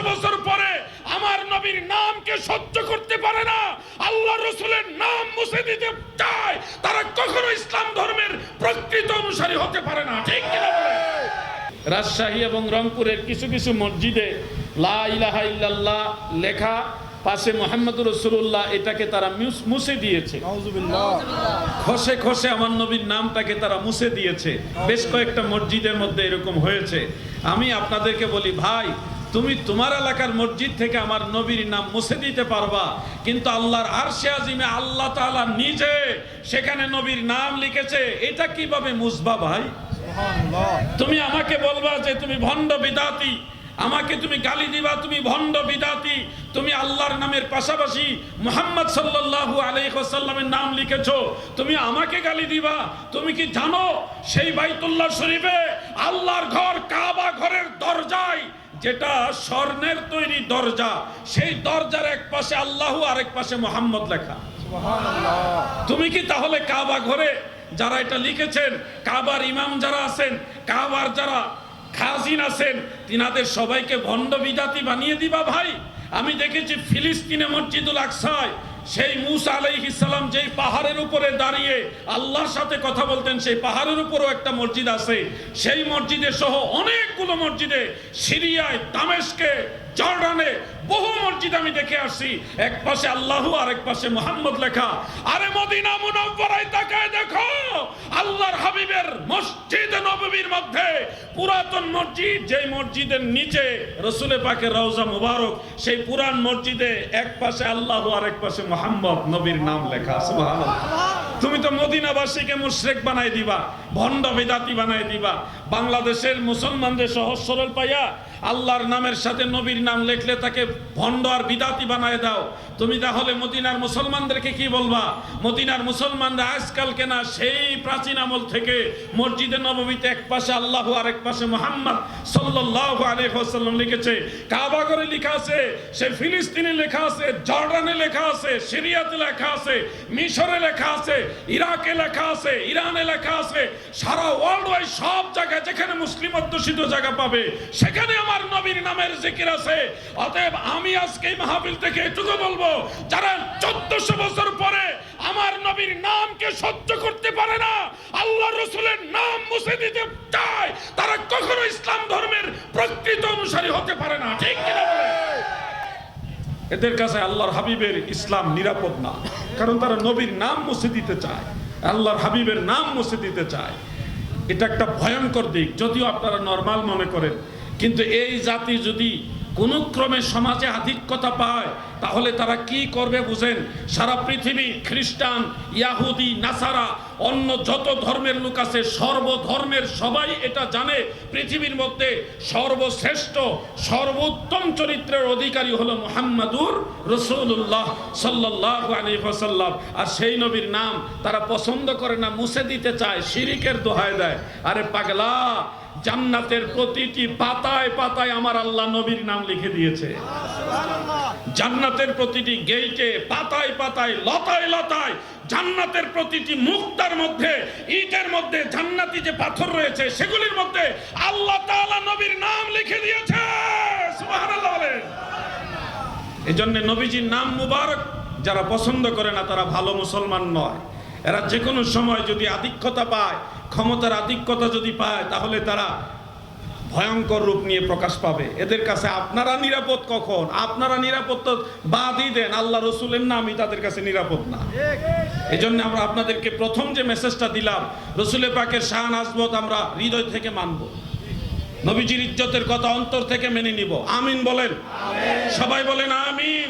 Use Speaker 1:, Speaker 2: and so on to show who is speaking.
Speaker 1: বছর পরে আমার নবীর নামকে সহ্য করতে পারে না, আল্লাহ রসুলের নাম মুছে দিতে চায়, তারা কখনো ইসলাম ধর্মের প্রকৃত অনুসারী হতে পারে না। ঠিক কিনা বলেন? রাজশাহী এবং রংপুরের কিছু কিছু মসজিদে লা ইলাহা ইল্লাল্লাহ লেখা, পাশে মুহাম্মদুর রাসূলুল্লাহ, এটাকে তারা মুছে দিয়েছে। খসে খসে আমার নবীর নামটাকে তারা মুছে দিয়েছে। বেশ কয়েকটা মসজিদের মধ্যে এরকম হয়েছে। আমি আপনাদেরকে বলি, ভাই, তুমি তোমার এলাকার মসজিদ থেকে আমার নবীর নাম মুছে দিতে পারবা, কিন্তু আল্লাহর আরশে আজিমে আল্লাহ তাআলা নিজে সেখানে নবীর নাম লিখেছে, এটা কিভাবে মুছবা ভাই? তুমি আমাকে বলবা যে তুমি ভণ্ড বিদাতি, আমাকে তুমি গালি দিবা তুমি ভণ্ড বিদাতি, তুমি আল্লাহর নামের পাশাপাশি মুহাম্মদ সাল্লাল্লাহু আলাইহি ওয়াসাল্লামের নাম লিখেছো, তুমি আমাকে গালি দিবা? তুমি কি জানো সেই বাইতুল্লাহ শরীফে আল্লাহর ঘর কাবা ঘরের দরজায়, যেটা স্বর্ণের তৈরি দরজা, সেই দরজার এক পাশে আল্লাহু আর এক পাশে মুহাম্মদ লেখা। সুবহানাল্লাহ। তুমি কি তাহলে কাবা ঘরে যারা এটা লিখেছেন, কাবার ইমাম যারা আছেন, কাবার যারা খাজিন আছেন, তিনাদের সবাইকে ভণ্ড বিদাতি বানিয়ে দিবা ভাই? আমি দেখেছি ফিলিস্তিনে মসজিদুল আকসায় সেই মুসা আলাইহিস সালাম যেই পাহাড়ের উপরে দাঁড়িয়ে আল্লাহর সাথে কথা বলতেন, সেই পাহাড়ের উপরও একটা মসজিদ আছে। সেই মসজিদে সহ অনেকগুলো মসজিদে, সিরিয়ায়, দামেস্কে, জর্ডানে বহু মসজিদ আমি দেখে আসছি, এক পাশে আল্লাহু আর এক পাশে মুহাম্মদ লেখা। আরে মদিনা মুনাওয়ারায় তাকায় দেখো, আল্লাহর হাবিবের মসজিদ নববীর মধ্যে পুরাতন মসজিদ, যেই মসজিদের নিচে রাসূলে পাকের রওজা মুবারক, সেই পুরান মসজিদে এক পাশে আল্লাহু আর এক পাশে মুহাম্মদ নবীর নাম লেখা। সুবহানাল্লাহ। তুমি তো মদিনাবাসীকে মুশরিক বানাই দিবা, ভণ্ড বিদাতি বানাই দিবা। বাংলাদেশের মুসলমানদের সহজ সরল পাইয়া আল্লাহর নামের সাথে নবীর নাম লিখলে তাকে ভণ্ড আর বিদাতি বানায় দাও। তুমি তাহলে মদিনার মুসলমানদেরকে কি বলবা? মদিনার মুসলমানরা আজকালকে না, সেই প্রাচীন আমল থেকে মসজিদে নববীতে এক পাশে আল্লাহু আর এক পাশে মুহাম্মদ সাল্লাল্লাহু আলাইহি ওয়াসাল্লাম লিখেছে। কাবা ঘরে লেখা আছে, সেই ফিলিস্তিনে লেখা আছে, জর্ডানে লেখা আছে, সিরিয়াতে লেখা আছে, মিশরে লেখা আছে, ইরাকে লেখা আছে, ইরানে লেখা আছে। সারা ওয়ার্ল্ড ওয়াইড সব জায়গায় যেখানে মুসলিম অধ্যুষিত জায়গা পাবে সেখানে আমার নবীর নামের জিকির আছে। অতএব আমি আজকে এই মাহফিল থেকে এটুকু বলবো, যারা 1400 বছর পরে আমার নবীর নামকে সহ্য করতে পারে না, আল্লাহ রসুলের নাম মুছে দিতে চায়, তারা কখনো ইসলাম ধর্মের প্রকৃত অনুসারী হতে পারে না। ঠিক কিনা বলেন? এদের কাছে আল্লাহর হাবিবের ইসলাম নিরাপদ না, কারণ তারা নবীর নাম মুছে দিতে চায়, আল্লাহর হাবিবের নাম মুছে দিতে চায়। এটা একটা ভয়ঙ্কর দিক, যদিও আপনারা নরমাল মনে করেন, কিন্তু এই জাতি যদি কোনো ক্রমে সমাজে আধিক্যতা পায় তাহলে তারা কি করবে বুঝেন? সারা পৃথিবী খ্রিস্টান, ইয়াহুদি, নাসারা, অন্য যত ধর্মের লোক আছে, সর্বধর্মের সবাই এটা জানে, পৃথিবীর মধ্যে সর্বশ্রেষ্ঠ সর্বোত্তম চরিত্রের অধিকারী হলো মুহাম্মাদুর রাসূলুল্লাহ সাল্লাল্লাহু আলাইহি ওয়াসাল্লাম। আর সেই নবীর নাম তারা পছন্দ করে না, মুছে দিতে চায়, শিরিকের দোহাই দেয়। আরে পাগলা, জান্নাতের প্রতিটি পাতায় পাতায় আমার আল্লাহ নবীর নাম লিখে দিয়েছে। জান্নাতের প্রতিটি গেইটে, পাতায় পাতায়, লতায় লতায়, জান্নাতের প্রতিটি মুক্তার মধ্যে, ইটের মধ্যে জান্নাতি যে পাথর রয়েছে সেগুলির মধ্যে আল্লাহ তাআলা নবীর নাম লিখে দিয়েছে। সুবহানাল্লাহ বলেন। এজন্য নবীজির নাম মুবারক যারা পছন্দ করে না তারা ভালো মুসলমান নয়। এরা যে কোনো সময় যদি আধিক্যতা পায়, ক্ষমতার আধিক্যতা যদি পায়, তাহলে তারা ভয়ঙ্কর রূপ নিয়ে প্রকাশ পাবে। এদের কাছে আপনারা নিরাপদ কখন? আপনারা নিরাপদ তো বাদই দেন, আল্লাহ রসুলের নামই তাদের কাছে নিরাপদ না। এই জন্য আমরা আপনাদেরকে প্রথম যে মেসেজটা দিলাম, রসুলের পাকের শান আজমত আমরা হৃদয় থেকে মানব, নবীজির ইজ্জতের কথা অন্তর থেকে মেনে নিব। আমিন বলেন, সবাই বলেন আমিন।